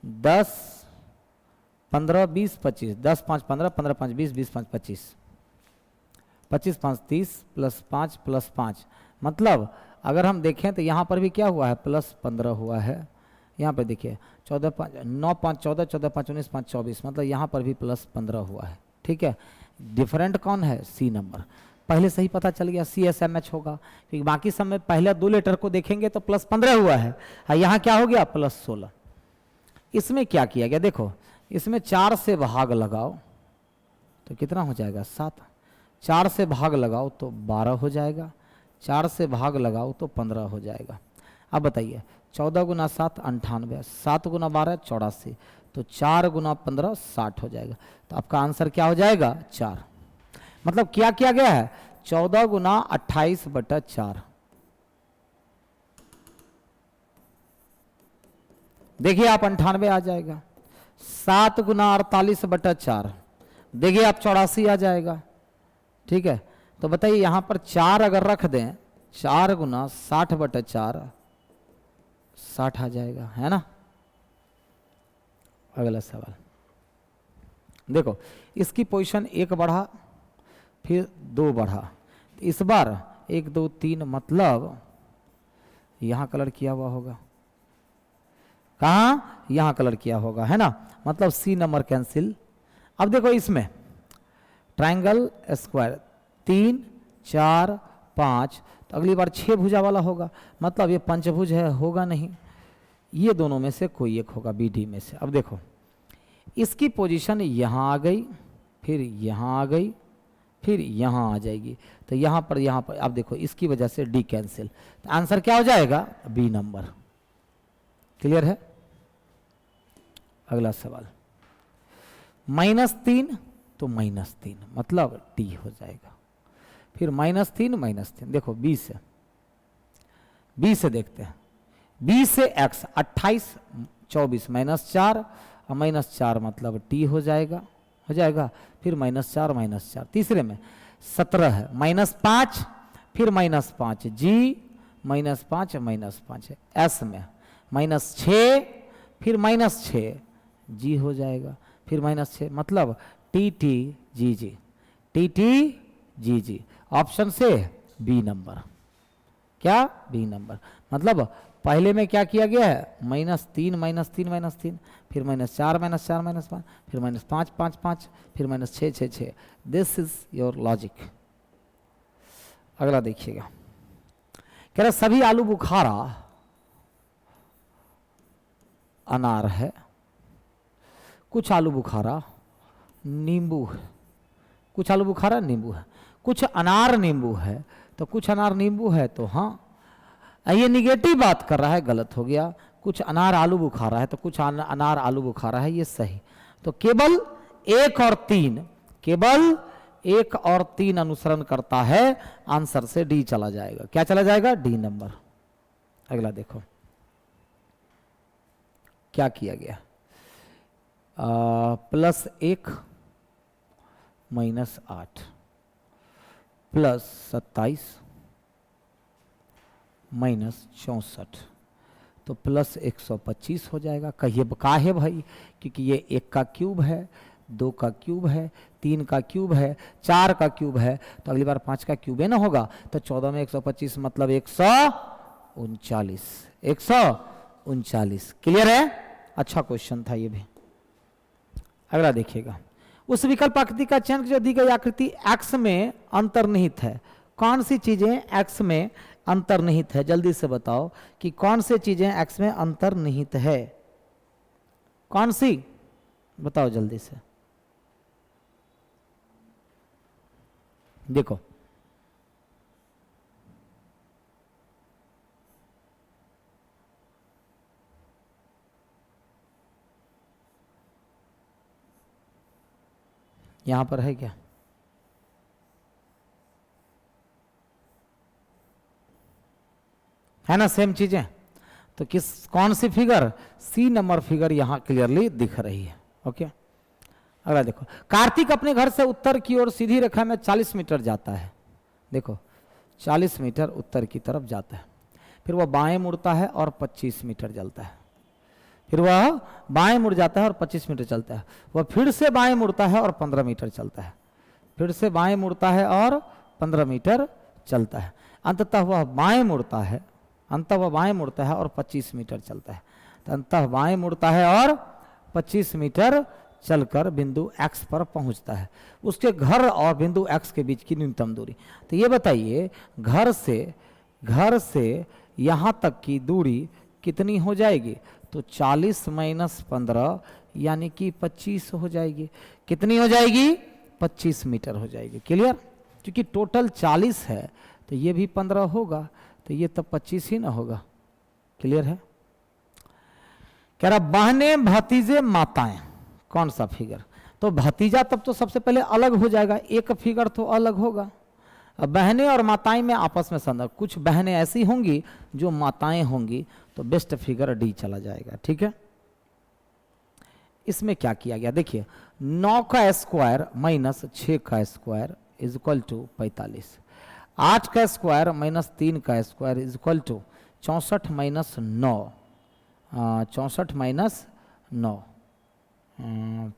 10 15 20 25, 10 5 15, 15 5 20, 20 5 25, 25 5 30 +5 +5, मतलब अगर हम देखें तो यहाँ पर भी क्या हुआ है, +15 हुआ है। यहाँ पर देखिए 14 5 9 5 14, 14 5 19 5 24, मतलब यहाँ पर भी +15 हुआ है, ठीक है। डिफरेंट कौन है, सी नंबर। पहले से ही पता चल गया CSMH होगा, क्योंकि बाकी सब में पहले 2 लेटर को देखेंगे तो +15 हुआ है, यहाँ क्या हो गया, +16। इसमें क्या किया गया, देखो इसमें 4 से भाग लगाओ तो कितना हो जाएगा, 7। 4 से भाग लगाओ तो 12 हो जाएगा, 4 से भाग लगाओ तो 15 हो जाएगा। अब बताइए 14 गुना 7 98, 7 गुना 12 84, तो 4 गुना 15 60 हो जाएगा। तो आपका आंसर क्या हो जाएगा, 4। मतलब क्या किया गया है, 14 गुना 28/4। देखिए आप 98 आ जाएगा। 7 गुना 48/4, देखिए आप 84 आ जाएगा, ठीक है। तो बताइए यहां पर 4 अगर रख दें, 4 गुना 60/4 60 आ जाएगा, है ना। अगला सवाल देखो, इसकी पोजीशन 1 बढ़ा फिर 2 बढ़ा, इस बार 1 2 3 मतलब यहाँ कलर किया हुआ होगा, कहाँ यहाँ कलर किया होगा, है ना, मतलब सी नंबर कैंसिल। अब देखो इसमें ट्रायंगल स्क्वायर 3 4 5, तो अगली बार 6 भुजा वाला होगा, मतलब ये पंचभुज है, होगा नहीं, ये दोनों में से कोई एक होगा, बी डी में से। अब देखो इसकी पोजीशन यहाँ आ गई, फिर यहाँ आ गई, फिर यहाँ आ जाएगी, तो यहाँ पर अब देखो इसकी वजह से डी कैंसिल, तो आंसर क्या हो जाएगा, बी नंबर। क्लियर है? अगला सवाल -3 तो -3 मतलब डी हो जाएगा, फिर -3 देखो बी से देखते हैं, बी से x 28 24 -4 और -4 मतलब टी हो जाएगा, फिर -4 तीसरे में 17 है, -5 फिर -5 जी, -5 एस में -6 फिर -6 जी हो जाएगा, फिर -6 मतलब टी टी जी जी, टी टी जी जी। ऑप्शन से बी नंबर, क्या बी नंबर, मतलब पहले में क्या किया गया है, -3 -3 फिर -4 -5 फिर -5 5 फिर -6 6 6। This is your logic. अगला देखिएगा, कह रहा सभी आलू बुखारा अनार है, कुछ आलू बुखारा नींबू है, कुछ आलू बुखारा नींबू है, कुछ अनार नींबू है, तो कुछ अनार नींबू है तो हाँ, ये निगेटिव बात कर रहा है, गलत हो गया। कुछ अनार आलू बुखारा है तो कुछ अनार आलू बुखारा है, ये सही। तो केवल 1 और 3, केवल 1 और 3 अनुसरण करता है, आंसर से डी चला जाएगा। क्या चला जाएगा, डी नंबर। अगला देखो क्या किया गया, +1 -8 +27 -64, तो +125 हो जाएगा। कहिए का है भाई, क्योंकि ये 1 का क्यूब है, 2 का क्यूब है, 3 का क्यूब है, 4 का क्यूब है, तो अगली बार 5 का क्यूब है ना होगा, तो 14 में 125 मतलब 139, 139। क्लियर है? अच्छा क्वेश्चन था ये भी। अगला देखिएगा, उस विकल्प आकृति का चयन जो दी गई आकृति x में अंतर्निहित है। कौन सी चीजें x में अंतर्निहित है, जल्दी से बताओ कि कौन सी चीजें x में अंतर्निहित है, कौन सी, बताओ जल्दी से। देखो यहां पर है क्या, है ना सेम चीजें, तो कौन सी फिगर, सी नंबर फिगर यहां क्लियरली दिख रही है। ओके, अगला देखो, कार्तिक अपने घर से उत्तर की ओर सीधी रेखा में 40 मीटर जाता है। देखो 40 मीटर उत्तर की तरफ जाता है, फिर वह बाएं मुड़ता है और 25 मीटर चलता है, फिर वह बाएं मुड़ जाता है और 25 मीटर चलता है, वह फिर से बाएं मुड़ता है और 15 मीटर चलता है, फिर से बाएं मुड़ता है और 15 मीटर चलता है, अंततः वह बाएं मुड़ता है, वह बाएं मुड़ता है और 25 मीटर चलता है। तो अंततः बाएं मुड़ता है और 25 मीटर चलकर बिंदु x पर पहुंचता है। उसके घर और बिंदु x के बीच की न्यूनतम दूरी, तो ये बताइए घर से यहाँ तक की दूरी कितनी हो जाएगी, तो 40 - 15 यानी कि 25 हो जाएगी। कितनी हो जाएगी, 25 मीटर हो जाएगी। क्लियर? क्योंकि टोटल 40 है तो ये भी 15 होगा, तो ये तब 25 ही ना होगा। क्लियर है? कह रहा बहने भतीजे माताएं, कौन सा फिगर, तो भतीजा तब तो सबसे पहले अलग हो जाएगा, एक फिगर तो अलग होगा। अब बहनें और माताएं में आपस में संदर्भ, कुछ बहनें ऐसी होंगी जो माताएं होंगी, तो बेस्ट फिगर डी चला जाएगा। ठीक है, इसमें क्या किया गया देखिए, 9 का स्क्वायर माइनस 6 का स्क्वायर इज इक्वल टू 45, 8 का स्क्वायर माइनस 3 का square is equal to 64 minus 9, 64 minus 9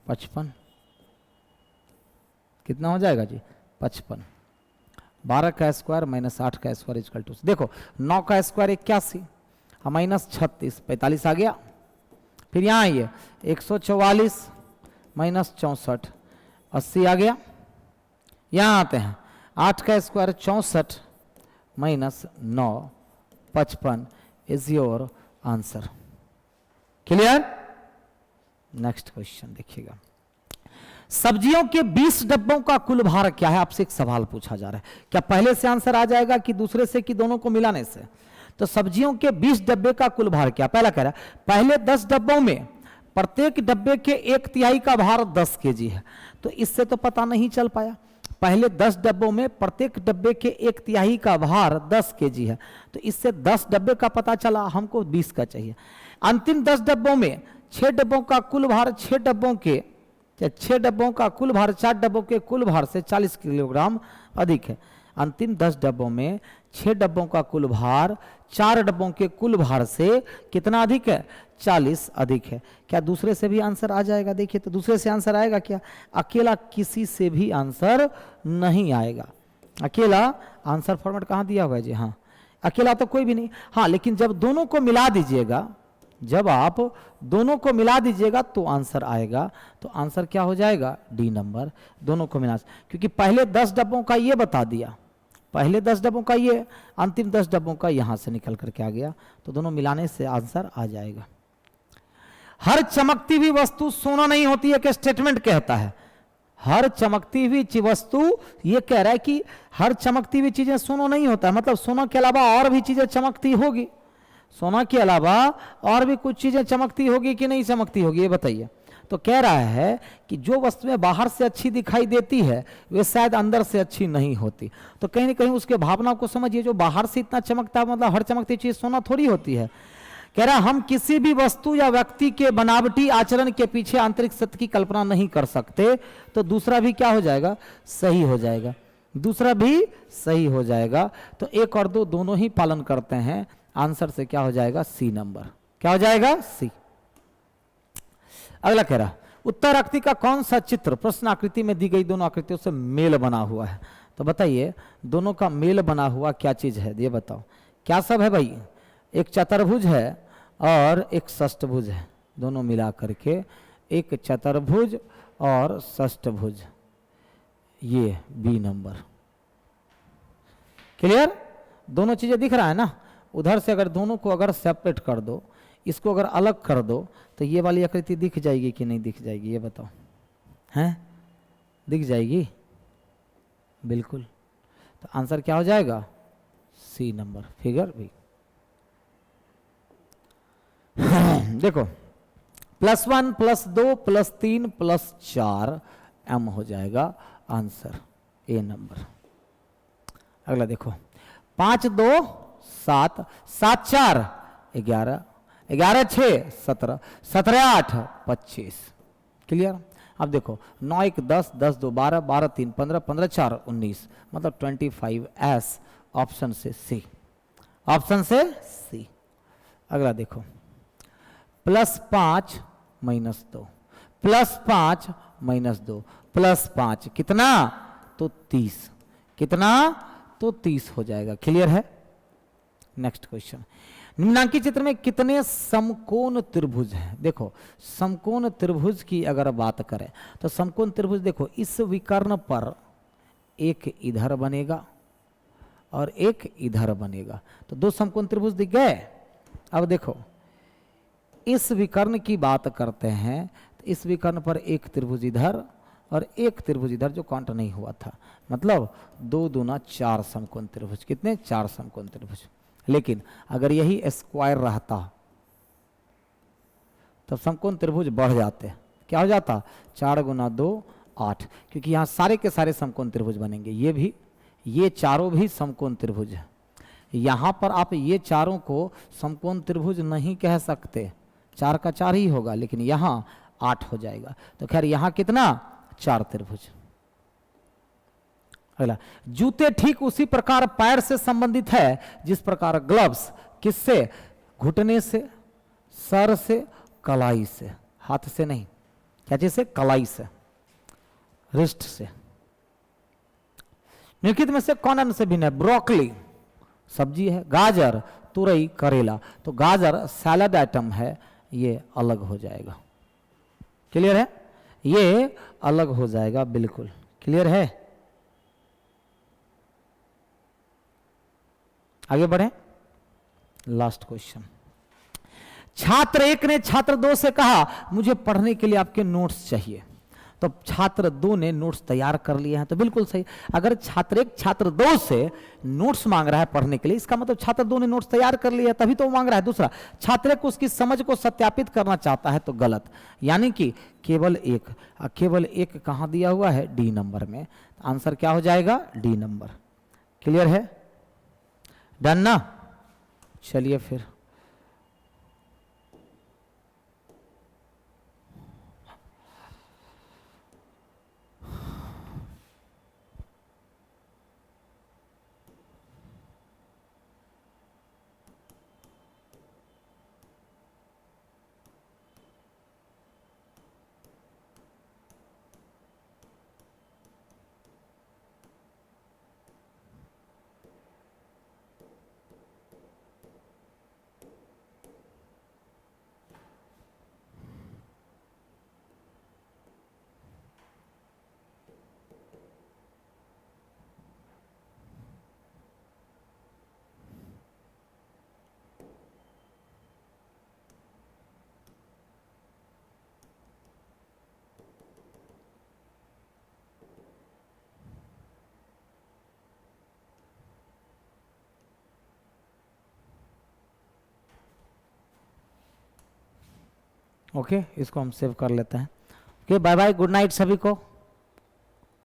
55, कितना हो जाएगा जी, 55, 12 का स्क्वायर माइनस 8 का स्क्वायर इक्वल टू, देखो 9 का स्क्वायर 81 माइनस 36, 45 आ गया। फिर यहाँ आइए 144 माइनस 64, 80 आ गया। यहाँ आते हैं 8 का square 64 minus 9, 55 is your answer. Clear? Next question देखिएगा, सब्जियों के 20 डब्बों का कुल भार क्या है? आपसे एक सवाल पूछा जा रहा है, क्या पहले से आंसर आ जाएगा कि दूसरे से कि दोनों को मिलाने से? तो सब्जियों के 20 डब्बे का कुल भार क्या? पहला कह रहा है पहले 10 डब्बों में प्रत्येक डब्बे के 1/3 का भार 10 केजी है, तो इससे तो पता नहीं चल पाया। पहले 10 डब्बों में प्रत्येक डब्बे के 1/3 का भार 10 केजी है, तो इससे 10 डब्बे का पता चला, हमको 20 का चाहिए। अंतिम 10 डब्बों में 6 डब्बों का कुल भार 6 डब्बों का कुल भार 4 डब्बों के कुल भार से 40 किलोग्राम अधिक है। अंतिम 10 डब्बों में 6 डब्बों का कुल भार 4 डब्बों के कुल भार से कितना अधिक है? 40 अधिक है। क्या दूसरे से भी आंसर आ जाएगा? देखिए तो दूसरे से आंसर आएगा क्या? अकेला किसी से भी आंसर नहीं आएगा। अकेला आंसर फॉर्मेट कहाँ दिया हुआ है जी? हाँ, अकेला तो कोई भी नहीं। हाँ, लेकिन जब दोनों को मिला दीजिएगा, जब आप दोनों को मिला दीजिएगा तो आंसर आएगा। तो आंसर क्या हो जाएगा? डी नंबर, दोनों को मिला, क्योंकि पहले 10 डब्बों का ये बता दिया, पहले 10 डब्बों का ये, अंतिम 10 डब्बों का यहां से निकल करके आ गया, तो दोनों मिलाने से आंसर आ जाएगा। हर चमकती हुई वस्तु सोना नहीं होती है, कि स्टेटमेंट कहता है हर चमकती हुई वस्तु, ये कह रहा है कि हर चमकती हुई चीजें सोना नहीं होता है, मतलब सोना के अलावा और भी चीजें चमकती होगी, सोना के अलावा और भी कुछ चीजें चमकती होगी कि नहीं चमकती होगी, ये बताइए। तो कह रहा है कि जो वस्तुएं बाहर से अच्छी दिखाई देती है वे शायद अंदर से अच्छी नहीं होती। तो कहीं ना कहीं उसके भावना को समझिए, जो बाहर से इतना चमकता है मतलब हर चमकती चीज सोना थोड़ी होती है। कह रहा हम किसी भी वस्तु या व्यक्ति के बनावटी आचरण के पीछे आंतरिक सत्य की कल्पना नहीं कर सकते। तो दूसरा भी क्या हो जाएगा? सही हो जाएगा, दूसरा भी सही हो जाएगा। तो 1 और 2 दोनों ही पालन करते हैं। आंसर से क्या हो जाएगा? C number. क्या हो जाएगा? सी। अगला कह रहा उत्तर आकृति का कौन सा चित्र प्रश्न आकृति में दी गई दोनों आकृतियों से मेल बना हुआ है? तो बताइए दोनों का मेल बना हुआ क्या चीज है, ये बताओ। क्या सब है भाई? एक चतुर्भुज है और एक षष्ठभुज है, दोनों मिला करके एक चतुर्भुज और षष्ठभुज, ये बी नंबर। क्लियर? दोनों चीजें दिख रहा है ना। उधर से अगर दोनों को अगर सेपरेट कर दो, इसको अगर अलग कर दो, तो ये वाली आकृति दिख जाएगी कि नहीं दिख जाएगी, ये बताओ। हैं? दिख जाएगी बिल्कुल। तो आंसर क्या हो जाएगा? C number, figure B. देखो +1 +2 +3 +4 m हो जाएगा आंसर, ए नंबर। अगला देखो 5 2 7 7 4 11 11 6 17 17 8 25। क्लियर? अब देखो 9 1 10 10 2 12 12 3 15 15 4 19, मतलब 25S। ऑप्शन से सी, ऑप्शन से सी। अगला देखो +5 -2 +5 -2 +5 कितना? तो 30। कितना? तो 30 हो जाएगा। क्लियर है? नेक्स्ट क्वेश्चन, निम्नांकित चित्र में कितने समकोण त्रिभुज हैं? देखो समकोण त्रिभुज की अगर बात करें तो समकोण त्रिभुज देखो इस विकर्ण पर एक इधर बनेगा और एक इधर बनेगा, तो 2 समकोण त्रिभुज दिख गए। अब देखो इस विकर्ण की बात करते हैं, तो इस विकर्ण पर एक त्रिभुज इधर और एक त्रिभुज इधर जो काउंट नहीं हुआ था, मतलब 2 दूना 4 समकोण त्रिभुज। कितने? 4 समकोण त्रिभुज। लेकिन अगर यही स्क्वायर रहता तो समकोण त्रिभुज बढ़ जाते। क्या हो जाता? 4 × 2 8, क्योंकि यहाँ सारे के सारे समकोण त्रिभुज बनेंगे। ये भी, ये चारों भी समकोण त्रिभुज है। यहाँ पर आप ये चारों को समकोण त्रिभुज नहीं कह सकते, 4 का 4 ही होगा, लेकिन यहाँ 8 हो जाएगा। तो खैर यहाँ कितना? 4 त्रिभुज। अगला, जूते ठीक उसी प्रकार पैर से संबंधित है जिस प्रकार ग्लव्स किससे? घुटने से, सर से, कलाई से, हाथ से नहीं। क्या चीज से? कलाई से, रिस्ट से। निम्नलिखित में से कौन अन्न से भिन्न है? ब्रोकली सब्जी है, गाजर, तुरई, करेला। तो गाजर सैलड आइटम है, ये अलग हो जाएगा। क्लियर है? ये अलग हो जाएगा, बिल्कुल क्लियर है। आगे बढ़े, लास्ट क्वेश्चन। छात्र 1 ने छात्र 2 से कहा मुझे पढ़ने के लिए आपके नोट्स चाहिए। तो छात्र 2 ने नोट्स तैयार कर लिए हैं, तो बिल्कुल सही। अगर छात्र 1 छात्र 2 से नोट्स मांग रहा है पढ़ने के लिए, इसका मतलब छात्र 2 ने नोट्स तैयार कर लिए, तभी तो वो मांग रहा है। दूसरा, छात्र 1 उसकी समझ को सत्यापित करना चाहता है, तो गलत। यानी कि केवल एक कहां दिया हुआ है? डी नंबर में। आंसर क्या हो जाएगा? D number. क्लियर है? डन ना? चलिए फिर ओके, इसको हम सेव कर लेते हैं। Okay, bye bye, good night सभी को।